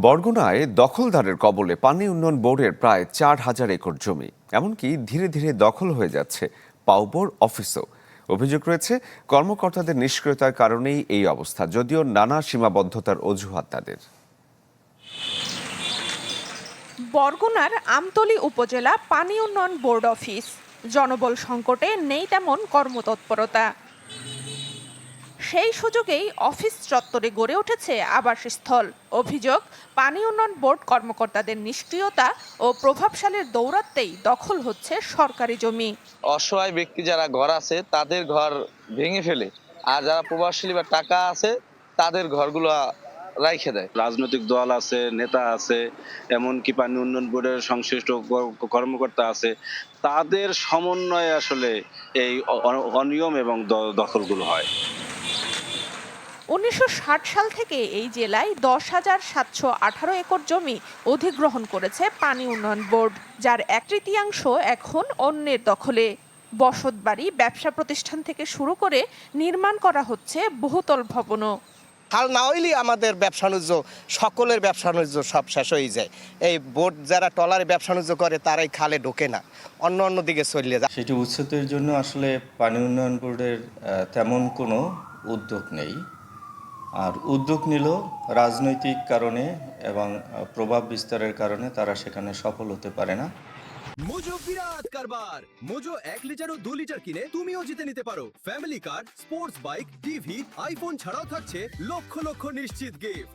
বরগুনায় দখলদারের কবলে পানি উন্নয়ন বোর্ডের প্রায় 4,000 একর জমি, এমনকি ধীরে ধীরে দখল হয়ে যাচ্ছে পাউবোর অফিসও। অভিযোগ রয়েছে কর্মকর্তাদের নিষ্ক্রিয়তার কারণেই এই অবস্থা, যদিও নানা সীমাবদ্ধতার অজুহাত তাদের। বরগুনার আমতলী উপজেলা পানি উন্নয়ন বোর্ড অফিস। জনবল সংকটে নেই তেমন কর্মতৎপরতা। সেই সুযোগেই অফিস চত্বরে গড়ে উঠেছে আবাসস্থল। অভিযোগ, পানি উন্নয়ন বোর্ড কর্মকর্তাদের নিষ্ক্রিয়তা ও প্রভাবশালীর দৌরাত্মেই দখল হচ্ছে সরকারি জমি। অসহায় ব্যক্তি যারা ঘর আছে তাদের ঘর ভেঙে ফেলে, আর যারা প্রভাবশালী বা টাকা আছে তাদের ঘরগুলো রাইখে দেয়। রাজনৈতিক দল আছে, নেতা আছে, এমনকি পানি উন্নয়ন বোর্ডের সংশ্লিষ্ট কর্মকর্তা আছে, তাদের সমন্বয়ে আসলে এই অনিয়ম এবং দখলগুলো হয়। 1960 সাল থেকে এই জেলায় 10,718 একর জমি অধিগ্রহণ করেছে পানি উন্নয়ন বোর্ড, যার 1/3 এখন অন্যের দখলে। বসতবাড়ি, ব্যবসা প্রতিষ্ঠান থেকে শুরু করে নির্মাণ করা হচ্ছে বহুতল ভবনও। খাল না হইলেই আমাদের ব্যবসা বাণিজ্য, সকলের ব্যবসা বাণিজ্য সব শেষ হয়ে যায়। এই বোট যারা ট্রলারে ব্যবসা বাণিজ্য করে তারাই খালে ঢোকে না, অন্য দিকে চলে যায়। সেটি উচ্ছেদের জন্য আসলে পানি উন্নয়ন বোর্ডের তেমন কোনো উদ্যোগ নেই। আর উদ্যোগ নিল রাজনৈতিক কারণে এবং প্রভাব বিস্তারের কারণে তারা সেখানে সফল হতে পারে না। মোজো বিরাট কারবার। মোজো 1 লিটার ও 2 লিটার কিনে তুমিও জিতে নিতে পারো ফ্যামিলি কার, স্পোর্টস বাইক, টিভি, আইফোন ছাড়াও থাকছে লক্ষ লক্ষ নিশ্চিত গিফট।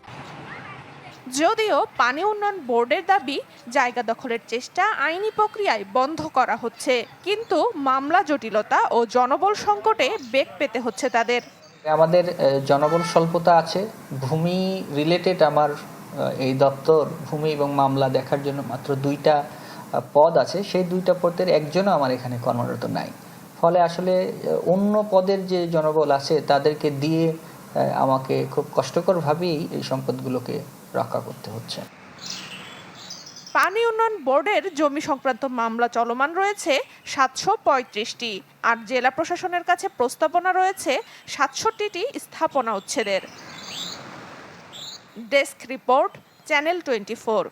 যদিও পানি উন্নয়ন বোর্ডের দাবি, জায়গা দখলের চেষ্টা আইনি প্রক্রিয়ায় বন্ধ করা হচ্ছে, কিন্তু মামলা জটিলতা ও জনবল সংকটে বেগ পেতে হচ্ছে তাদের। আমাদের জনবল স্বল্পতা আছে। ভূমি রিলেটেড আমার এই দপ্তর ভূমি এবং মামলা দেখার জন্য মাত্র 2টা পদ আছে। সেই 2টা পদের একজনও আমার এখানে কর্মরত নাই। ফলে আসলে অন্য পদের যে জনবল আছে তাদেরকে দিয়ে আমাকে খুব কষ্টকরভাবেই এই সম্পদগুলোকে রক্ষা করতে হচ্ছে। পানি উন্নয়ন বোর্ডের জমি সংক্রান্ত মামলা চলমান রয়েছে 735টি, আর জেলা প্রশাসনের কাছে প্রস্তাবনা রয়েছে 67টি স্থাপনা উচ্ছেদের। Desk report, channel 24।